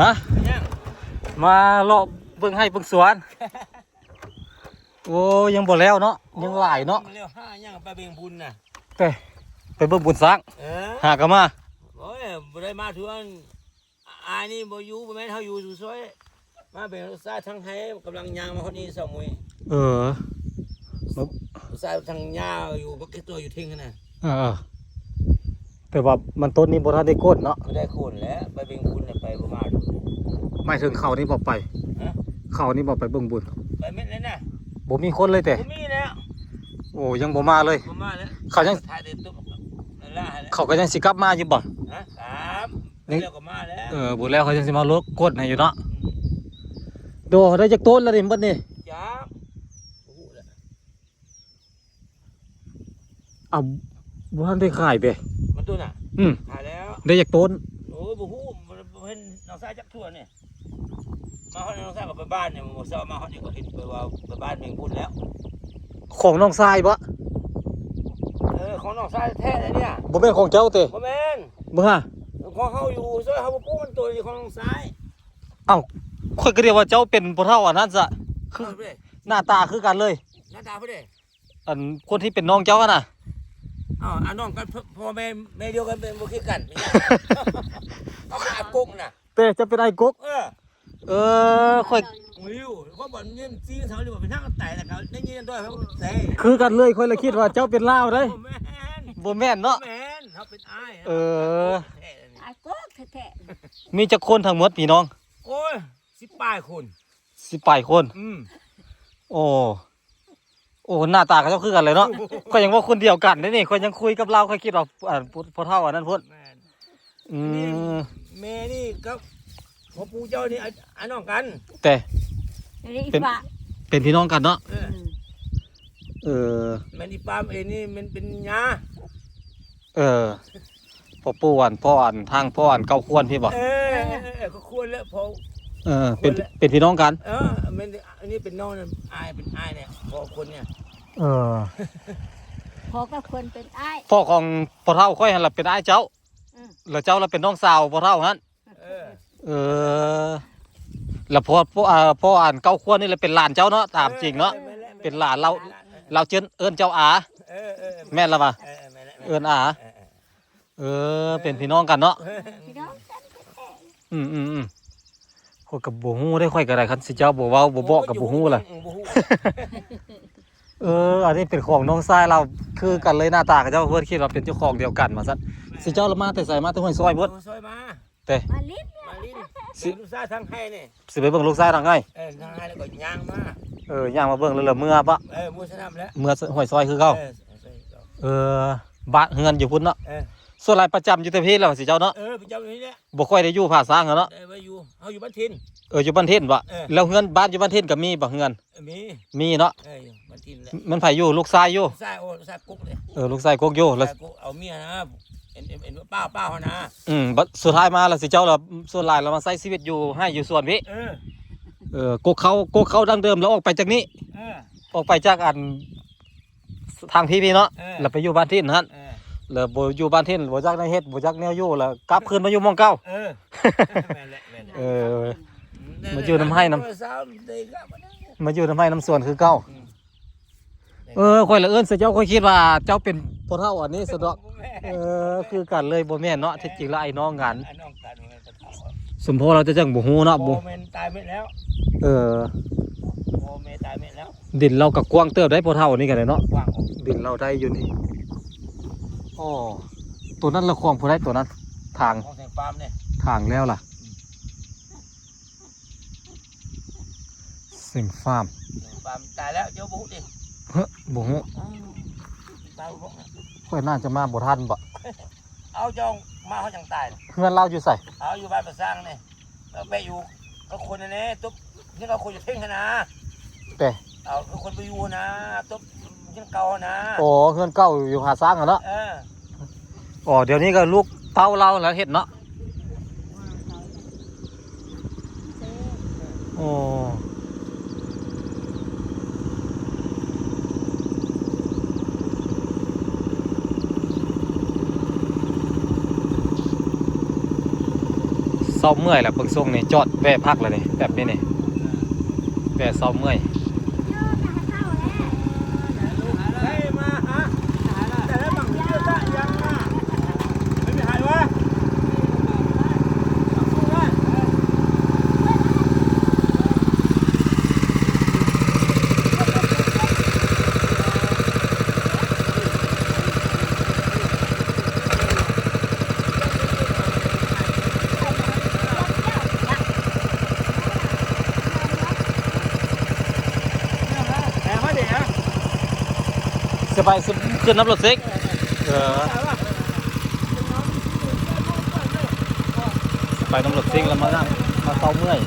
ฮะมาเลาะเบิ่งให้เบิ่งสวนโอ้ยังบ่แล้วเนาะยังหลายเนาะเร็วห้ายังไปเบ่งบุญน่ะไปเบิ่งบุญสร้างหากะมาโอ้ยบ่ได้มาถึงอายนี่บ่อยู่บ่แม่นเฮาอยู่ซอยมาเบ่งซาทั้งให้กำลังยางมาคนนี้2มื้อซาทั้งยาอยู่บ่กี่ตัวอยู่ทิ้งน่ะแต่ว่ามันต้นนี้บ่ทันได้โกนเนาะบ่ได้โคนแล้วไปเบ่งบุญน่ะไปบ่มาดูหมายถึงเขานี่บ่ไปเขานี่บ่ไปเบิ่งบุญไปเม็ดแล้วน่ะบ่มีคนเลยแต่บ่มีแล้วโอ้ยังบ่มาเลยบ่มาแล้วเขายังเขาก็ยังสิกลับมาอยู่บ่ครับแล้วก็มาแล้วบ่แล้วเขายังสิมาลดกดให้อยู่เนาะโดได้จักต้นแล้วนี่บัดนี้จ้าโอ้โหแล้วอ้าวบ่ทันได้ขายเด้มันต้นน่ะขายแล้วได้จักต้นโอ้บ่ฮู้เห็นน้องชายจักทั่วนี่มาฮอดน้องชายก็ไปบ้านเนี่ยบ่ซ้อมาฮอดนี่ก็เห็นไปว่าไปบ้านเมืองพุ่นแล้วของน้องชายบ่ของน้องชายแท้เลยเนี่ยบ่แม่นของเจ้าเต้บ่แม่นบ่ฮะของเฮาอยู่ซอยเฮาบ่ปลูกมันตัวอยู่ของน้องชายอ้าวข่อยก็เรียกว่าเจ้าเป็นพ่อเฒ่าอันนั้นซะคือหน้าตาคือกันเลยหน้าตาพุ่นเด้อันคนที่เป็นน้องเจ้าน่ะอ้าวน้องกันพ่อแม่เดียวกันเป็นบ่คือกันเอาเป็นอากุกน่ะเต้จะเป็นไอ้กุ๊กข่อยวิวเขาบอกเงินซีเขาเลยบอกเป็นทางไต่แล้วเขาได้เงินด้วยเขาใส่คือกันเลยข่อยเลยคิดว่าเจ้าเป็นลาวเด้บ่แม่นเนาะแม่นเขาเป็นอ้ายไอ้กุ๊กแท้ๆมีจักคนทั้งหมดพี่น้องโอ้ย10ปลายคน10ปลายคนโอ้หน้าตาเขาเจ้าคือกันเลยเนาะข่อยยังว่าคนเดียวกันเด้นี่ข่อยยังคุยกับเราข่อยคิดว่าพ่อเฒ่าอันนั้นพุ่นแม่นี่ก็พ่อปู่เจ้านี่อันน้องกันแต่เป็นพี่น้องกันเนาะแม่นี่ปามเองนี่มันเป็นญาพ่อปู่อันพ่ออันทางพ่ออันเก้าควรพี่บ่ก็ควรแล้วพอเป็นพี่น้องกันมันอันนี้เป็นน้องอายเป็นอายเนี่ยพ่อคนเนี่ยพ่อก็ควรเป็นอ้ายพ่อของพ่อเฒ่าค่อยหั่นล่ะเป็นอ้ายเจ้าแล้วเจ้าล่ะเป็นน้องสาวพ่อเฒ่าหั่นแล้วพ่ออ่านเก้าควรนี่เลยเป็นหลานเจ้าเนาะตามจริงเนาะเป็นหลานเราเอิ้นเจ้าอาแม่นละป่ะเอิ้นอาเป็นพี่น้องกันเนาะพี่น้องกันข่อยกับบ่ฮู้ได้ค่อยก็ได้คันสิเจ้าบ่เว้าบ่บอกกับบ่ฮู้ล่ะอันนี้เป็นของน้องชายเราคือกันเลยหน้าตากับเจ้าเพิ่นคิดว่าเป็นเจ้าของเดียวกันว่าซั่นสิเจ้าละมาแต่ไสมาแต่ห้วยซอยเบิดซอยมาแต่มาลิ้นสิลูกชายทางให้นี่สิไปเบิ่งลูกชายทางไงทางให้แล้วก็ย่างมาย่างมาเบิ่งแล้วเมื่อปะมื้อสนามแล้วเมื่อห้วยซอยคือเก่าบ้านเฮือนอยู่พุ่นเนาะส่วนหลายประจำอยู่แต่พี่แล้วสิเจ้าเนาะประจำอยู่นี่แหละบ่ค่อยได้อยู่ภาคสร้างเนาะได้อยู่เฮาอยู่บ้านทินอยู่บ้านทินบ่แล้วเฮือนบ้านอยู่บ้านทินก็มีบ่เฮือนมีเนาะบ้านทินแหละมันไผอยู่ลูกชายอยู่ลูกชายกุ๊กเลยลูกชายกุ๊กอยู่แล้วเอาเมียนะเห็นป้าเฮานะสุดท้ายมาแล้วสิเจ้าล่ะส่วนหลายเรามาใช้ชีวิตอยู่ให้อยู่ส่วนพี่กุ๊กเขาดั้งเดิมแล้วออกไปจากนี้ออกไปจากอันทางพี่เนาะแล้วไปอยู่บ้านทินหั่นแล้วบ่อยู่บ้านทินบ่จักได้เฮ็ดบ่จักแนวอยู่แล้วกลับคืนมาอยู่หม้องเก่ามาอยู่น้ำให้น้ำสวนคือเก่าค่อยละเอิ้นซะเจ้าค่อยคิดว่าเจ้าเป็นพ่อเฒ่าอันนี้ซะดอกคือกันเลยบ่แม่นเนาะที่จริงแล้วไอ้น้องกันสมพอเราจะจังบ่ฮู้เนาะบ่แม่นตายไปแล้วบ่แม่ตายไปแล้วดินเราก็กว้างเติบได้พ่อเฒ่านี่กันเลยเนาะดินเราได้อยู่นี่ตัวนั้นละควงผู้ได้ตัวนั้นทางทางแล้วล่ะสิงฟาร์มตายแล้วเจ้าบุดิบุ้งค่อยน่าจะมาบ่ทันบ่เอาจองมาเขาจังตายเพื่อนเราอยู่ใส่เอาอยู่บ้านประสร้างนี่ไปอยู่ก็คนนี้ตุ๊บที่เราคนอยู่เท่งนะแต่เอาคนไปอยู่นะตุ๊บยังเก่านะเพื่อนเก่าอยู่หาสร้างเหรอเดี๋ยวนี้ก็ลูกเต้าเราแล้วเห็ดเนาะ เศร้าเมื่อยแหละเบิ่งทรงนี่จอดแวะพักเลยนี่แบบนี้นี่แวะเศร้าเมื่อย เฮ้ยมาฮะแต่ละบังเชื่อได้ยังมาไม่มีหายวะ สบายสุดขึ้นน้ำรถเซ็กไปน้ำรถเซ็กแล้วมานั่งมาเศร้าเมื่อย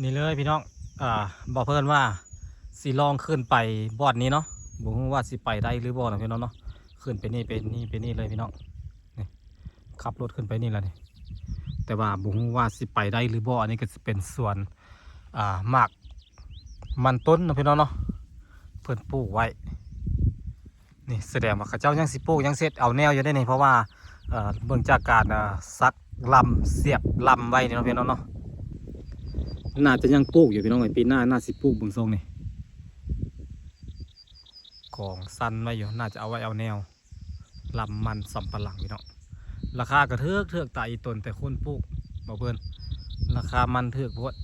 นี่เลยพี่น้องบอกเพื่อนว่าสิลองขึ้นไปบอดนี้เนาะบอกว่าสิไปได้หรือบ่นะพี่น้องเนาะขึ้นไปนี่เลยพี่น้องนี่ขับรถขึ้นไปนี่แหละนี่แต่ว่าบอกว่าสิไปได้หรือบ่อันนี้ก็จะเป็นส่วนหมากมันต้นนะพี่น้องเนาะเพื่อนปลูกไว้นี่แสดงว่าเขาเจ้ายังสิปลูกยังเสร็จเอาแนวอยู่ได้นี่เพราะว่าเบื้องจากการซักลำเสียบลำไว้นี่เนาะพี่น้องเนาะน่าจะยังปลูกอยู่พี่น้องไอ้ปีหน้าน่าสิปลูกเบื้องทรงนี่ของสั้นไว้อยู่น่าจะเอาไว้เอาแนวลำมันสำปะหลังพี่น้องราคากระเทือกตายอีตนแต่คนปลูกบอกเพื่อนราคามันเทือกโพด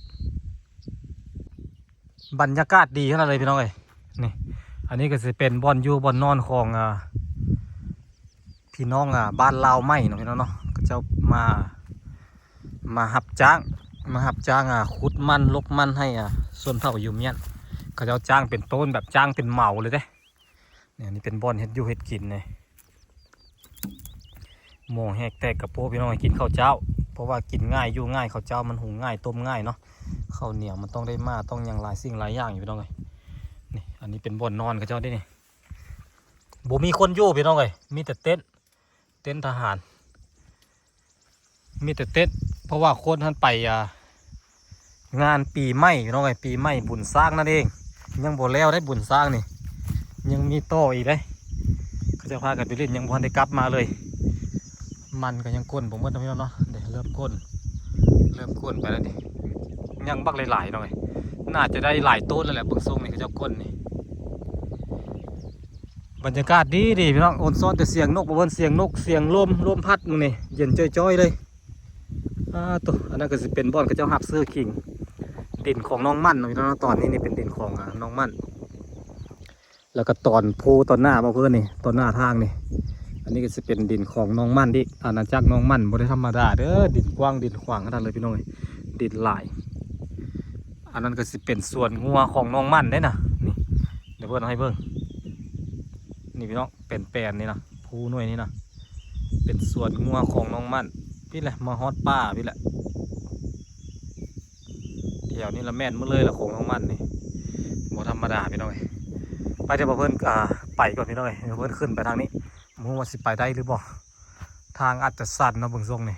บรรยากาศดีขนาดเลยพี่น้องเอ้ยนี่อันนี้ก็จะเป็นบ่อนอยู่บ่อนนอนของพี่น้องบ้านลาวไม้เนาะพี่น้องเนาะก็จะมาหับจ้างขุดมันลกมันให้ส่วนเผ่าอยู่เมียนเขาจะจ้างเป็นต้นแบบจ้างเป็นเหมาเลยเด้เนี่ยนี่เป็นบ่อนเฮ็ดอยู่เฮ็ดกินเลยหม้อแหกแตกกระโปงพี่น้องให้กินข้าวเจ้าเพราะว่ากินง่ายอยู่ง่ายข้าวเจ้ามันหุงง่ายต้มง่ายเนาะข้าวเหนียวมันต้องได้มาต้องอย่างหลายสิ่งหลายอย่างอยู่พี่น้องเลยนี่อันนี้เป็นบ่อนนอนเขาเจ้าได้นี่บ่มีคนอยู่พี่น้องเลยมีแต่เต็นท์ทหารมีแต่เต็นท์เพราะว่าคนท่านไปงานปีใหม่พี่น้องปีใหม่บุญสร้างนั่นเองยังบ่แล้วได้บุญสร้างนี่ยังมีต่ออีกได้เขาจะพากันไปเล่นยังบ่ทันได้กลับมาเลยมันก็ยังก้นผมเมื่อตอนนี้เนาะเดี๋ยวเริ่มก้นไปแล้วดิยังบักหลายๆหน่อยน่าจะได้หลายต้นแล้วแหละเบื้องทรงนี่เขาจะก้นนี่บรรยากาศดีพี่น้องโอนซ้อนแต่เสียงนกบ่เบิ่นเสียงนกเสียงลมพัดนี่เย็นจ้อยๆเลยตัวอันนั้นก็จะเป็นบ่อนเขาเจ้าหับเสื้อคิงดินของน้องมั่นพี่น้องตอนนี้นี่เป็นดินของน้องมั่นแล้วก็ตอนโพตอนหน้ามาเพื่อนนี่ตอนหน้าทางนี่อันนี้ก็จะเป็นดินของน้องมั่นดิอาณาจักรน้องมั่นบ่ได้ธรรมดาเด้อดินกว้างดินขวางขนาดเลยพี่น้องดินหลายอันนั้นก็จะเป็นส่วนงัวของน้องมั่นได้นะนี่เดี๋ยวเพื่อนเอาให้เบิ่งนี่พี่น้องเป็นแปลนนี่นะภูหน่วยนี่นะเป็นส่วนงัวของน้องมั่นพี่แหละมาฮอดป้าพี่แหละแถวนี้ละแม่นมาเลยละของน้องมั่นนี่บ่ธรรมดาพี่น้องไปเดี๋ยวเพื่อนไปก่อนพี่น้องเดี๋ยวเพื่อนขึ้นไปทางนี้มึงว่าสิไปได้หรือบ่ทางอาจจะสั่นเนาะเบิ่งทรงนี่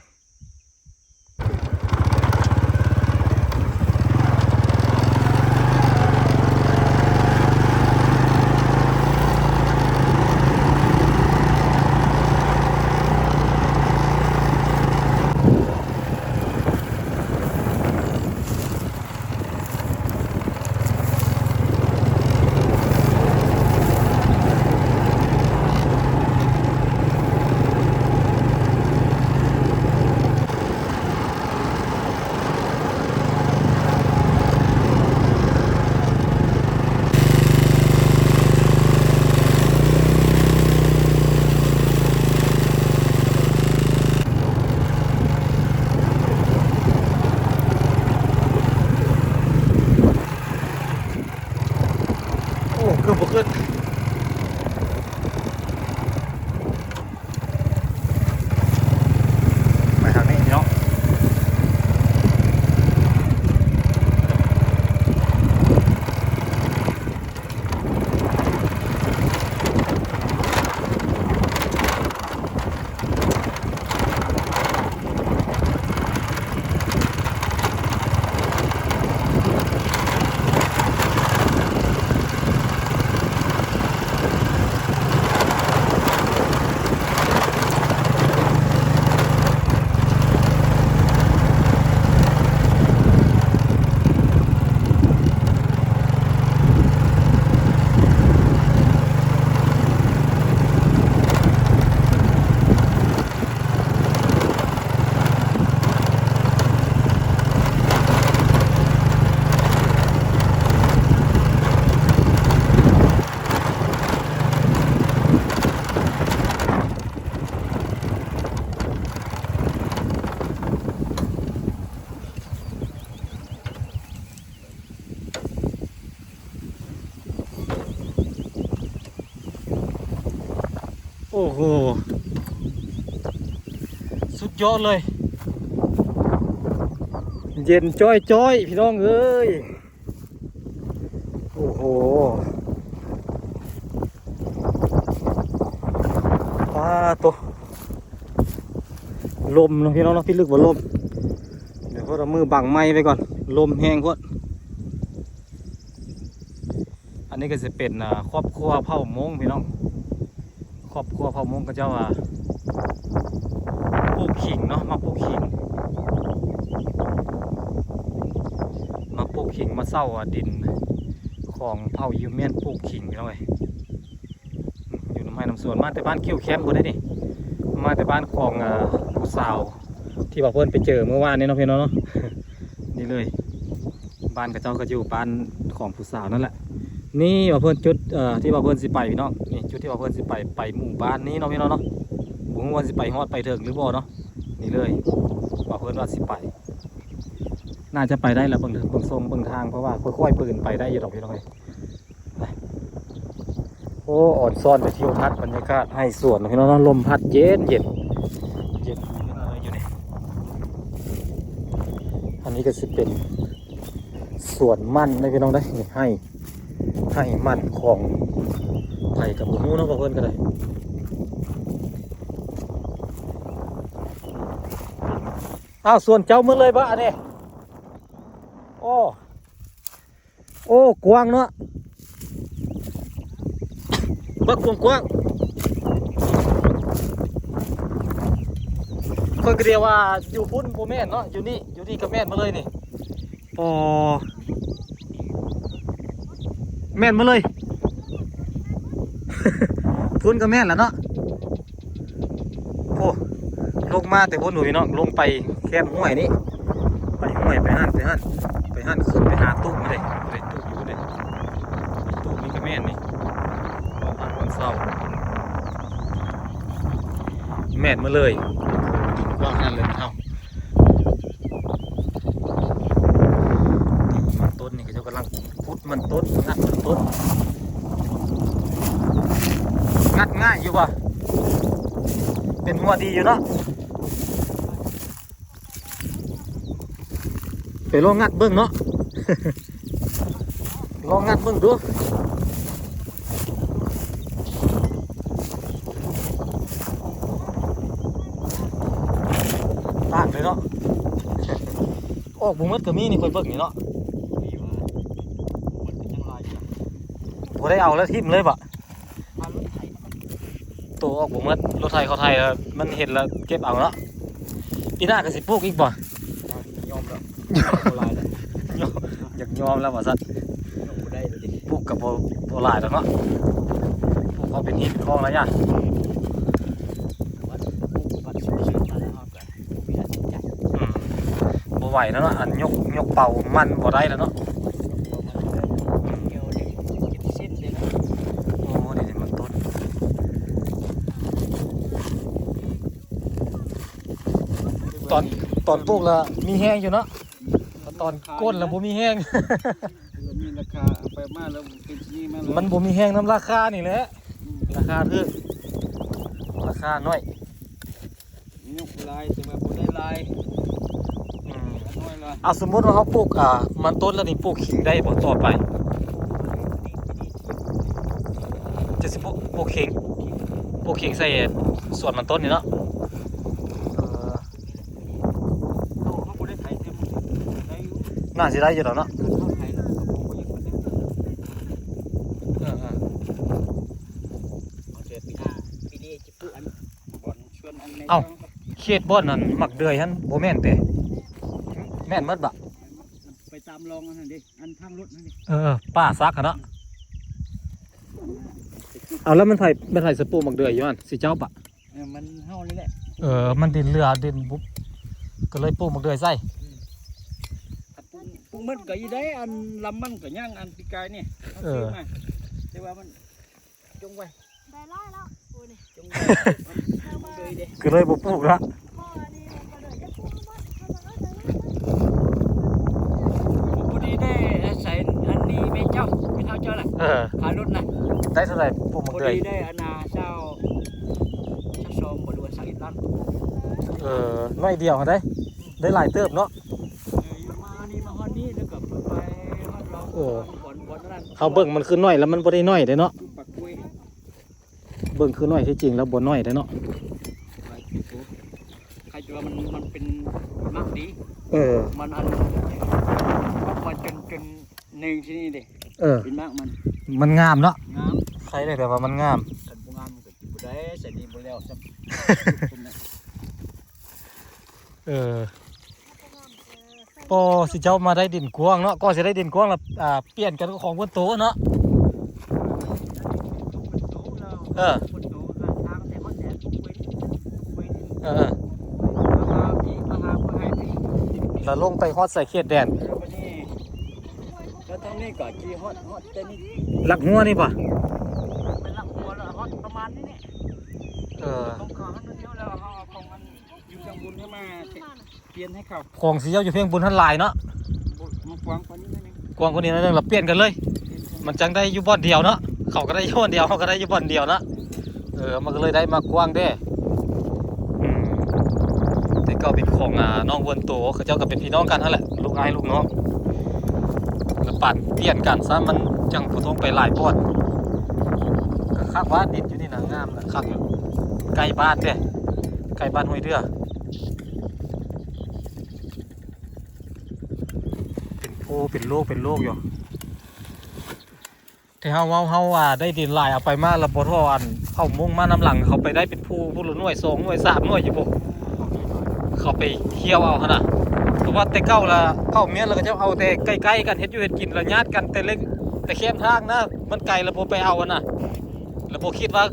อ้โหสุดยอดเลยเย็นจ้อยๆพี่น้องเอ้ยโอ้โหป้าตัวลมนะพี่น้องเนาะพี่ลึกว่าลมเดี๋ยวพวกเรามือบังไม้ไปก่อนลมแห้งพวกอันนี้ก็จะเป็นครอบครัวเผ่ามงพี่น้องครอบครัวเผ่ามงก็จะว่าปลูกขิงเนาะมาปลูกขิงมาเศร้าดินของเผ่ายูเมียนปลูกขิงพี่น้องเอ้ยอยู่น้ำไม้น้ำสวนมาแต่บ้านเกี่ยวแคมป์บ่ได้นี่มาแต่บ้านของผู้สาวที่บ่าวเพิ่นไปเจอเมื่อวานนี้เนาะพี่น้องเนาะ นี่เลยบ้านกับเจ้าก็อยู่บ้านของผู้สาวนั่นแหละนี่บ่าวเพิ่นจุดที่บ่าวเพิ่นสิไปพี่น้องนี่จุดที่บ่าวเพิ่นสิไปหมู่บ้านนี้เนาะพี่น้องเนาะบ่ฮู้ว่าสิไปฮอดไปถึงหรือบ่เนาะนี่เลยบ่าวเพิ่นว่าสิไปน่าจะไปได้แล้วเบิ่งทรงเบิ่งทางเพราะว่าค่อยๆปืนไปได้อยู่ดอกพี่น้องเอ้ยโอ้อ่อนซ่อนไปเที่ยวทัศน์บรรยากาศให้สวนพี่น้องเนาะลมพัดเย็นอยู่นี่อันนี้ก็สิเป็นสวนมันนะพี่น้องได้นี่ให้มันของไผ่กับหมูเนาะบ่าวเพิ่นก็ได้อ้าวส่วนเจ้ามือเลยปะอันนี้โอ้กว้างเนาะบักกว้างคนก็เรียกว่าอยู่พุ่นโมแม่นเนาะอยู่นี่ก็แม่นมาเลยนี่แม่นมาเลย พุ่นก็แม่นแล้วเนาะโอ้ลงมาแต่พุ่นหนุ่ยเนาะลงไปแคมห้วยนี่ไปห้วยไปหั่นขึ้นไปหาตู้มาเลยตู้อยู่เลยตู้นี่ก็แม่นนี่วันเสาร์แม่นมาเลยว่างั้นเลยเท่ามันต้นนี่ก็จะกำลังพุดมันต้นงัดมันต้นงัดง่ายอยู่ป่ะเป็นหัวดีอยู่เนาะไปลองงัดเบิ้งเนาะ ลองงัดเบิ้งดูตากเลยเนาะ ออกบุ้มดก็มีนี่คนเบิ้งนี่เนาะพอได้เอาแล้วทิ่มเลยปะตัวออกบุ้มดรถไทยเขาไทยมันเห็นแล้วเก็บเอาเนาะปีหน้าก็สิปลูกอีกบ่ยอมแล้วอยากยอมแล้วว่าสัตว์ปลูกกับโบราณแล้วเนาะปลูกเขาเป็นหินคลองแล้วย่ะบ่ไหวแล้วเนาะอันยกเป่ามันบ่ได้แล้วเนาะโอ้นี่มันต้นตอนปลูกแล้วมีแห้งอยู่เนาะตอนก้นแล้วบ่มีแห้ง มีราคาไปมากแล้วเป็นที่มาก มันบ่มีแห้งน้ำราคานี่แหละราคาคือราคาน้อย ยกลายแต่ว่าบ่ได้ลายน้อยละ เอาสมมติว่าเขาปลูกมันต้นแล้วนี่ปลูกขิงได้บ่ต่อไปจะสิปลูกขิงใส่สวนมันต้นนี่เนาะเขาบ่ได้ไถเต็มได้อยู่ น่าสิได้อยู่แล้วเนาะ เขาไถแล้วก็บ่อยากมาเดือนปีนี้จะปลูกอันบ่อนชวนอันใน เขตบ่อนนั่นมักเดือยหั่นบ่แม่นแต่แม่นหมดบ่ ไปตามลองนั่นดิอันทางรถนั่นดิ ป้าซักอะเนาะเอาแล้วมันไถสปูมักเดือยอยู่หั่นสิเจ้าปะ มันเฮานี่แหละ มันดินเรือดินปุ๊บก็เลยปลูกมักเดือยใส่ ปลูกมันก็อีได้อันลำมันก็ย่างอันปีกายนี่เอาซื้อมาแต่ว่ามันจงไว้ ได้ร้อยแล้วโอ้นี่ จงไว้มันเลยเด้ ก็เลยบ่ปลูกละ พ่อนี่ก็เลยจะพูดว่าเขาบอกว่าจะ พอดีได้อาศัยอัน นี่แม่เจ้าไม่เท่าเจ้าแหละขายรถนะ ได้เท่าไหร่ปลูกมั พ ง อ เดย ดีได้อนาเจ้าชมบริวารสักอีกล้าน น้อยเดียวได้หลายเติบเนาะ มานี่มาฮอนนี่แล้วก็ไปฮอนเราบ่อนนั่น เขาเบิ่งมันคือน้อยแล้วมันบ่ได้น้อยเด้เนาะ ปักกล้วย เบิ่งคือน้อยที่จริงแล้วบ่น้อยเด้เนาะ ใครจะว่ามันเป็นมากดี มันอันมันจนหนึ่งที่นี่ดิเป็นมากมันงามเนาะ งาม ใครได้แต่ว่ามันงาม สันบุงามก็จิบุได้ใส่ดีบุแล้วซ้ำ พอสิเจ้ามาได้ดินกว้างเนาะก็สิได้ดินกว้างแล้วเปลี่ยนกันกับของบนโต๊ะเนาะแล้วลงไปฮอดใส่เขตแดน แล้วทั้งนี้ก็จีฮอตแต่นี่ หลักหัวนี่ป่ะ เป็นหลักหัวแล้วฮอตประมาณนี้เนี่ยของเขาเขาเที่ยวแล้วเขาเอาของมันอยู่จังบุญเข้ามาเปลี่ยนให้เขา ของสิเจ้าอยู่เพียงบุญทันหลายเนาะ มากว้างกว่านี้นิดนึง กว้างกว่านี้นิดนึงเราเปลี่ยนกันเลย มันจังได้อยู่บ่อนเดียวเนาะเขาก็ได้อยู่บ่อนเดียวเขาก็ได้อยู่บ่อนเดียวนะมันก็เลยได้มากว้างเด้แต่ก็เป็นของน้องวนโตเขาเจ้าก็เป็นพี่น้องกันนั่นแหละลูกอ้ายลูกน้องแล้วปั่นเปลี่ยนกันซะมันจังผู้ทงไปหลายบ่อนก็คักว่าดินอยู่นี่นะงามนะคักอยู่ใกล้บ้านเด้ใกล้บ้านห้วยเดือเป็นโพเป็นโลกอยู่ที่เฮาได้ดินหลายเอาไปมาแล้วบ่ทออันเข้ามุ่งมาน้ำหลังเขาไปได้เป็นผู้ละหน่วย2หน่วย3หน่วยอยู่บ่เขาไปเที่ยวเอาหั่นน่ะเพราะว่าแต่เก่าละเข้าเมียนแล้วก็จะเอาแต่ใกล้ๆกันเฮ็ดอยู่เฮ็ดกินแล้วญาติกันแต่เล็กแต่เข้มทางนะมันไกลแล้วบ่ไปเอาน่ะแล้วบ่คิดว่า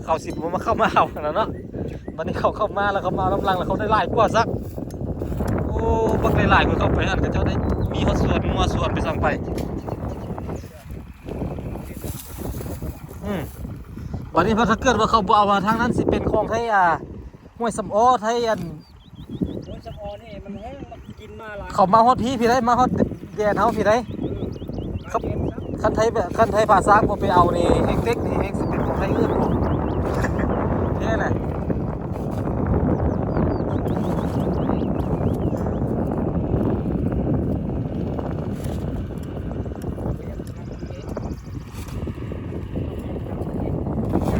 เขาสิบ่มาเข้ามาเอาน่ะเนาะบัดนี้เขาเข้ามาแล้วเขามาน้ำหลังแล้วเขาได้หลายกว่าซักโอ้บักได้หลายกว่าเขาไปหั่นก็เจ้าได้มีฮอดสวนงัวสวนไปสั่งไปวันนี้พอถ้าเกิดว่าเขาบ่เอามาทางนั้นสิเป็นของไทยห้วยสำอ้อไทยอัน ห้วยสะออนี่มันแห้งมันกินมาหลาย เขามาฮอดพี่ได้มาฮอดแดนเฮาพี่ได้ครับคันไทยภาษาบ่ไปเอานี่เฮงเต็กนี่เฮงสิเป็นของไทยอื่นบ่แค่นั้น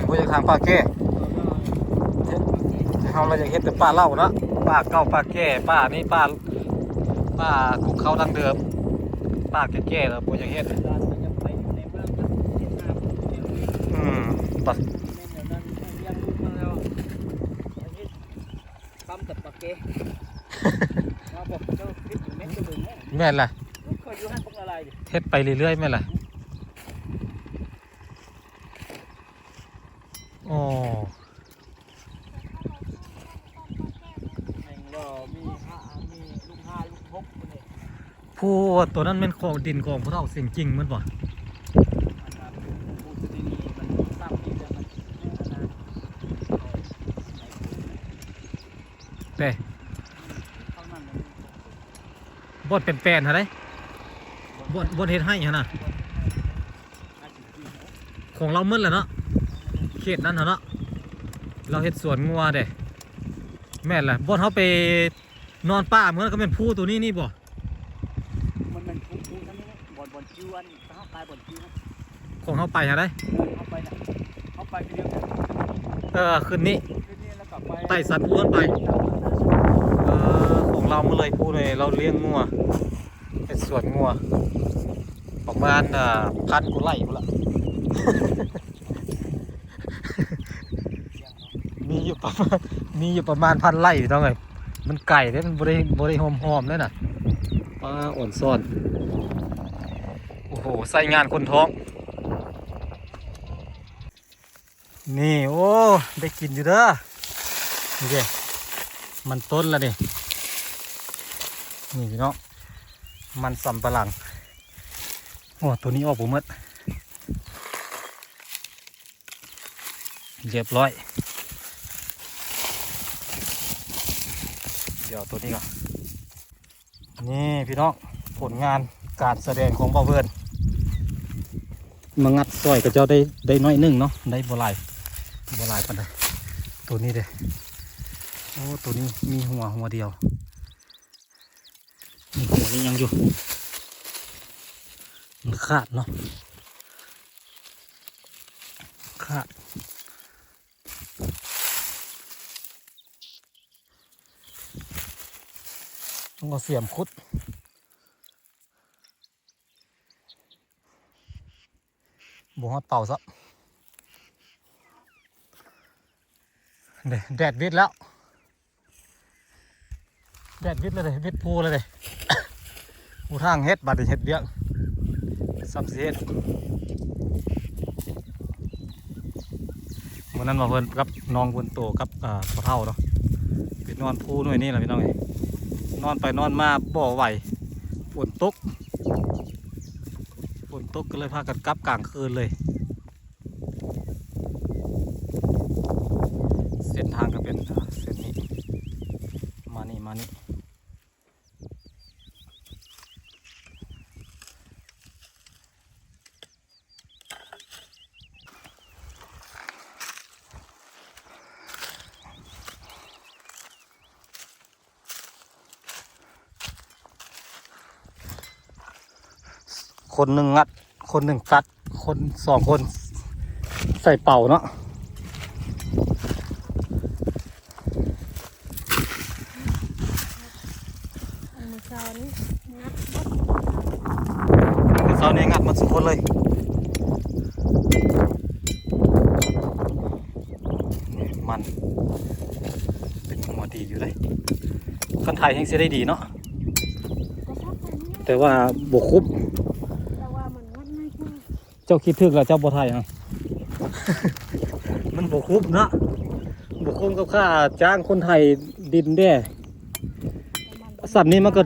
บ่อยากทางปลาแก้เฮาเราอยากเฮ็ดแต่ปลาเล่าเนาะปลาเก่าปลาแก้ปลานี่ปลากุกเขาดังเดิมปลาแก่ๆแล้วบ่อยากเฮ็ดปลา ทำกับปากเก๋มาบอกเจ้าคิดอยู่เม็ดจะบึงแม่ แม่นล่ะ เคยอยู่ให้พวกอะไรดิ เฮ็ดไปเรื่อยๆแม่นล่ะอ๋อ แห่งเรามีลูกห้าลูกหกคนเนี่ย ผู้ตัวนั้นเป็นของดินของพวกเราเสียงจริงมันบ่ พูดที่นี่มันสร้างที่แล้วมันแต่ เท่านั้น บ่เป็นแปลนหาได้บ่เฮ็ดให้หั่นน่ะของเราหมดแล้วเนาะเขตนั้นเนาะเราเฮ็ดสวนงัวเด้แม่นล่ะบ่เฮาไปนอนป่าเหมือนก็เป็นผู้ตัวนี้นี่บ่ มันเป็นผู้ทั้งนี้บ่อนจิ้วอันเขาตายบ่อนจิ้ว ของเฮาไปหาได้ เขาไปนะเขาไปเดียวกัน ขึ้นนี้ คืนนี้แล้วกลับไป ไต่สันพูนไปของเรามาเลยพูดเลยเราเลี้ยงงัวเป็นสวนงัวประมาณ1,000 กว่าไร่พุ่นละ มีอยู่ประมาณ1,000 ไร่ต้องไงมันไก่เนี่ยมันบริหอมๆเลยน่ะปลาอ่อนซ่อนโอ้โหใส่งานคนท้องนี่โอ้ได้กินอยู่เด้อนี่เด้มันต้นแล้วนี่พี่น้องมันสำปะหลังโอ้ตัวนี้ออกผมหมดเรียบร้อยเดี๋ยวตัวนี้ก่อนนี่พี่น้องผลงานการแสดงของบ่าวเวิร์น มางัดซอยก็เจ้าได้น้อยหนึงเนาะได้บ่หลายปานใดตัวนี้เด้โอ้ตัวนี้มีหัวเดียวนี่หัวนี้ยังอยู่มันขาดเนาะขาดต้องเอาเสียมคุดบ่ฮอดเป่าซะแดดวิดแล้วแดดวิดเลยวิดพูเลย ผู้ทางเฮ็ดบัดนี้เฮ็ดเบี้ยงซับเฮ็ดวันนั้นมาเพิ่นกับน้องเพิ่นโตกับพ่อเฒ่าเนาะไปนอนพูหน่วยนี่ล่ะพี่น้องเอ้ยนอนไปนอนมาบ่ไหวฝนตกก็เลยพากันกลับกลางคืนเลยเส้นทางก็เป็นเส้นนี้มานี่คนหนึ่งงัดคนหนึ่งตัดคน2 คนใส่เป่าเนาะมือเช้านี้งัด เสาร์นี้งัดมาสุดคนเลยมันเป็นหัวดีอยู่เลยคนไทยยังเสียได้ดีเนาะ ก็ชักไปนี่ แต่ว่าบกคุบ แต่ว่ามันงัดง่ายกว่า เจ้าคิดถึกแล้วเจ้าบ่ไทยฮะ มันบกคุบเนาะบกคุบกับค่าจ้างคนไทยดินเด้ แต่มัน สับนี้มันก็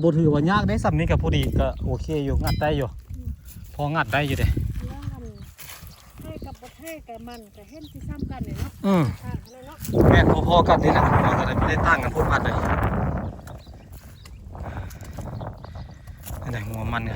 บ่ถือว่ายากได้สับนี้กับพอดีก็โอเคอยู่งัดได้อยู่พองัดได้อยู่เด้ เรื่องมันให้กับประเทศกับมันก็เห็นที่ซ้ำกันเนี่ยเนาะ อืม ต่างกันเลยเนาะ แม่นพอๆกันนี่แหละมันก็เลยไม่ได้ต่างกันพูดพัดเลยอันไหนหัวมันไง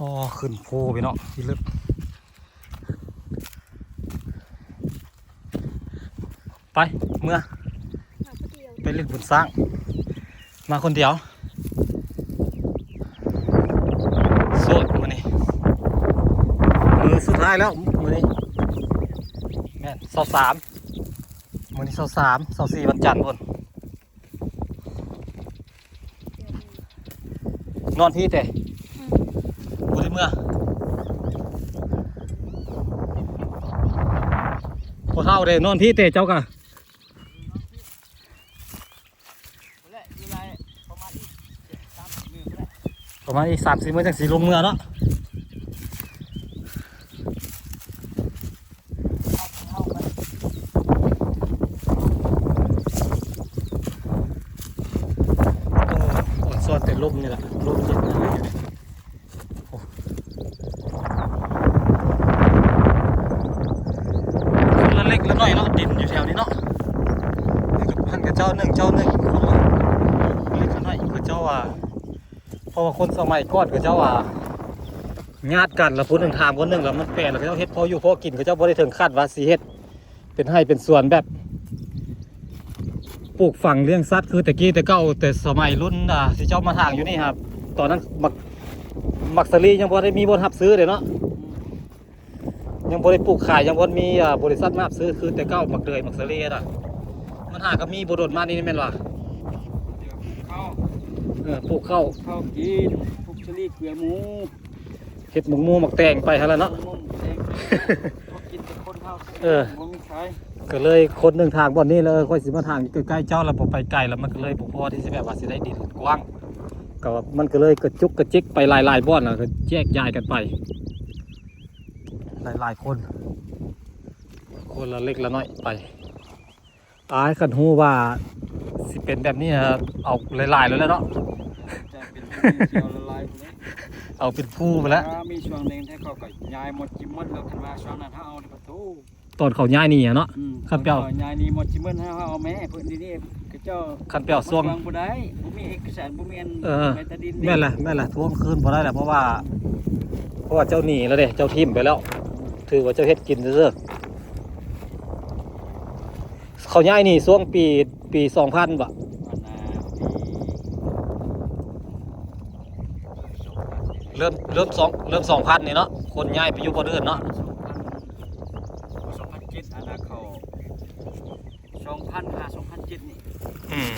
อ๋อขึ้นโพไปเนาะที่ลึกไปเมื่อ มาคนเดียว ไปเล่นบุญสร้างมาคนเดียวโสดมื้อนี้มือสุดท้ายแล้วมื้อนี้แม่น23มื้อนี้24วันจันทร์พุ่นนอนพี่แต่บ่ได้เมื่อพอเท่าเด้นอนพี่แต่เจ้ากะ และอยู่ไรประมาณอีก3 มื้อก็ได้ ประมาณอีก3-4 มื้อจังสิลงเมื่อเนาะ เข้าไป อ่อนซ้อนแต่ลมนี่แหละลมเย็นอะไรอยู่เนี่ยโอ้คนละเล็กละน้อยเนาะดินอยู่แถวนี้เนาะนี่กับพันกับเจ้าหนึ่งคนละเล็กละน้อยกับเจ้าว่าเพราะว่าคนสมัยก่อนกับเจ้าว่าญาติกันแล้วพูดถึงถามคนหนึ่งแล้วมันแปลกแล้วเขาเฮ็ดพออยู่พอกินกับเจ้าบ่ได้ถึงคาดว่าสิเฮ็ดเป็นให้เป็นส่วนแบบปลูกฝังเลี้ยงสัตว์คือแต่กี้แต่เก่าแต่สมัยรุ่นสิเจ้ามาทางอยู่นี่ครับตอนนั้นมักสลียังบ่ได้มีบ่รับซื้อเลยเนาะยังบ่ได้ปลูกขายยังบ่มีบริษัทมารับซื้อคือแต่เก่ามักเดยมักสลีน่ะมันหาก็มีบ่โดนมานี่แม่นว่า เข้า ปลูกข้าว กินพวกชลีเกลือหมู เฮ็ดหมกหมูหมักแตงไปหั่นล่ะเนาะ นมแดงกินแต่คนเข้า บ่มีขาย ก็เลยคนหนึ่งทางบ่อนนี้เลยค่อยสิมาทางใกล้ๆเจ้าแล้วบ่ไปไกลแล้วมันก็เลยบ่พอที่สิแบบว่าสิได้ดินกว้างก็ว่ามันก็เลยกระจุกกระจิกไปหลายๆบ่อนน่ะก็แยกย้ายกันไปหลายๆคนคนละเล็กละน้อยไปตายคันฮู้ว่าสิเป็นแบบนี้นะเอาหลายๆแล้วแหละเนาะ แต่ เสียวละลายพุ่นเลย เอาเป็นผู้ไปแล้ว มีช่วงหนึงที่เขาก็ย้ายหมดจิมมันแล้วคันว่าช่วงนั้นเฮาเอาในประตู ตอนเขาย้ายนี่อะเนาะ ครับเจ้า ย้ายนี่หมดจิมมันเฮาเอาแม่เพิ่นนี่ก็เจ้า คันเปียวซ่วง บ่ได้บ่มีเอกสารบ่มีอัน เออ ใบตาดิน แม่นล่ะทวงคืนบ่ได้แหละเพราะว่าเจ้าหนีแล้วเด้เจ้าทิ่มไปแล้ว ถือว่าเจ้าเฮ็ดกินซื่อๆเขาย้ายนี่ช่วงปี 2000บ่ เริ่ม2,000นี่เนาะคนย้ายไปอยู่บ่เดินเนาะ 2007อันน่ะเขา2007นี่ อืม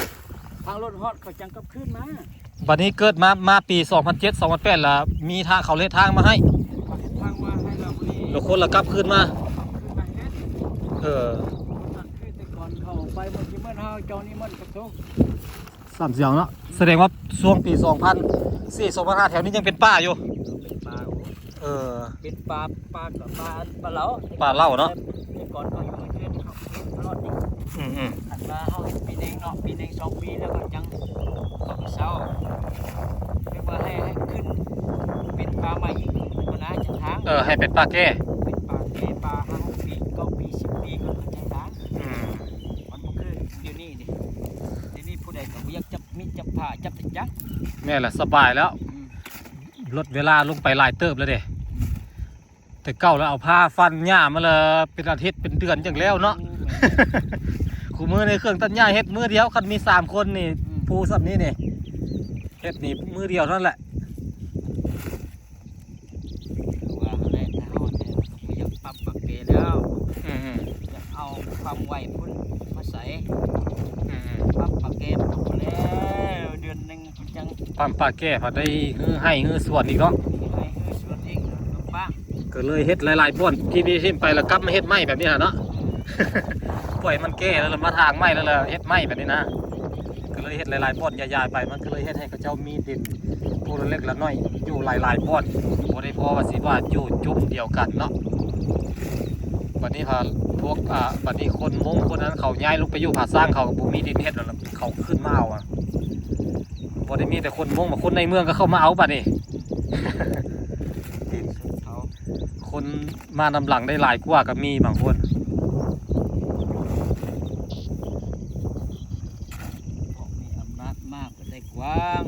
ทางรถฮอดเขาจังกลับคืนมา บัดนี้เกิดมาปี 2007 2008แล้วมีทางเขาเลทางมาให้ เขาเฮ็ดทางมาให้เราบ่ดี แล้วคนละกลับคืนมา คืนมาเฮ็ด เออ นั่นคือแต่ก่อนเขาไปหมดจิมมันเฮาเจ้านี่มันประตู 3เสียงเนาะแสดงว่าช่วงปี 2004 2005แถวนี้ยังเป็นป่าอยู่ เป็นปลา เออ เป็นปลากับปลาเหลา ปลาเหลาเนาะ แต่ก่อนเขาอยู่ในเรือนเขาเฮ็ดตลอดนี่ อืม อันว่าเฮาปีหนึงเนาะปีหนึง2 ปีแล้วก็จังเขาก็เศร้าเรียกว่าให้ขึ้นเป็นปลาใหม่อีกบ่นะจังทาง ให้เป็นป่าแก้ เป็นปลาแก่ปลา5 ปี9 ปี 10 ปีก็จังทาง อืม มันบ่คือเดี๋ยวนี้นี่เดี๋ยวนี้ผู้ใดก็บ่อยากจับมีดจับผ้าจับแต่จัก แม่ล่ะสบายแล้ว อืม ลดเวลาลงไปหลายเติบแล้วเด้แต่เก่าแล้วเอาผ้าฟันหญ้ามาเลยเป็นอาทิตย์เป็นเดือนจังแล้วเนาะ คู่มือในเครื่องตัดหญ้าเฮ็ดมือเดียวคันมี3คนนี่ผู้สับนี้นี่เฮ็ดนี่มือเดียวเท่านั้นแหละ คือว่าแรกเฮาเนี่ยบ่อยากปรับปากเกแล้ว อืม อยากเอาความไวพุ่นมาใส่ อืม ปรับปากเกมตกแล้วเดือนหนึงมันจัง ปั๊มป่าแก้พอได้ฮื้อให้ฮื้อส่วนอีกเนาะ ให้คือส่วนเองลำบาก ก็เลยเฮ็ดหลายๆบ่อนที่นี่ทิ่มไปแล้วกลับมาเฮ็ดใหม่แบบนี้น่ะเนาะ ปล่อยมันแก้แล้วมาทางใหม่แล้วล่ะเฮ็ดใหม่แบบนี้นะก็เลยเฮ็ดหลายๆบ่อนยายๆไปมันก็เลยเฮ็ดให้เขาเจ้ามีดินผู้ละเล็กละน้อยอยู่หลายๆบ่อนบ่ได้พอว่าสิว่าอยู่จุ่มเดียวกันเนาะบัดนี้พาพวกบัดนี้คนมงคนนั้นเขาย้ายลงไปอยู่ผาสร้างเขาก็บ่มีดินเฮ็ดแล้วล่ะเขาขึ้นมาเอาอ่ะบ่ได้มีแต่คนมงมาคนในเมืองก็เข้ามาเอาบัดนี้ เขา คนมานำหลังได้หลายกว่าก็มีบางคน บอกมีอำนาจมากก็ได้กว้าง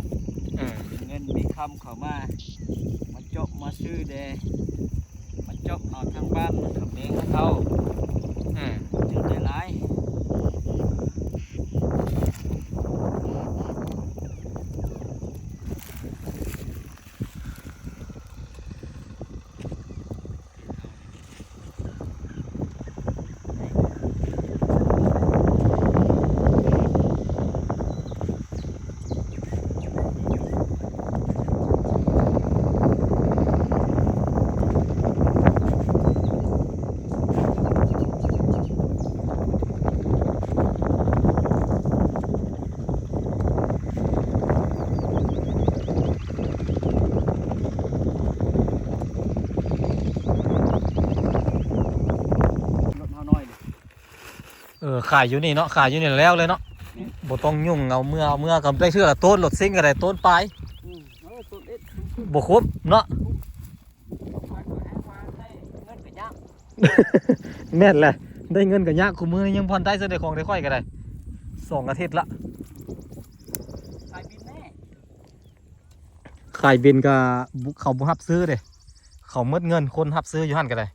อืม เงินมีคำเข้ามาจบมาซื้อเดมาจบเอาทางบ้านมันขับเองเขา อืม จึงได้หลาย รถเฮาน้อยดิ ขายอยู่นี่เนาะขายอยู่นี่แล้วเลยเนาะบ่ต้องยุ่งเอาเมื่อก็ได้เชื่อต้นรถซิ่งก็ได้ต้นปลาย ต้นเอ็ด บ่ครบเนาะ เงินก็ยาก แม่นแหละได้เงินก็ยากคุมือยังผ่อนได้ซะได้ของได้ค่อยก็ได้2 อาทิตย์ละ ขายบินแน่ ขายบินก็เขาบ่รับซื้อเด้เขาหมดเงินคนรับซื้ออยู่หั่นก็ได้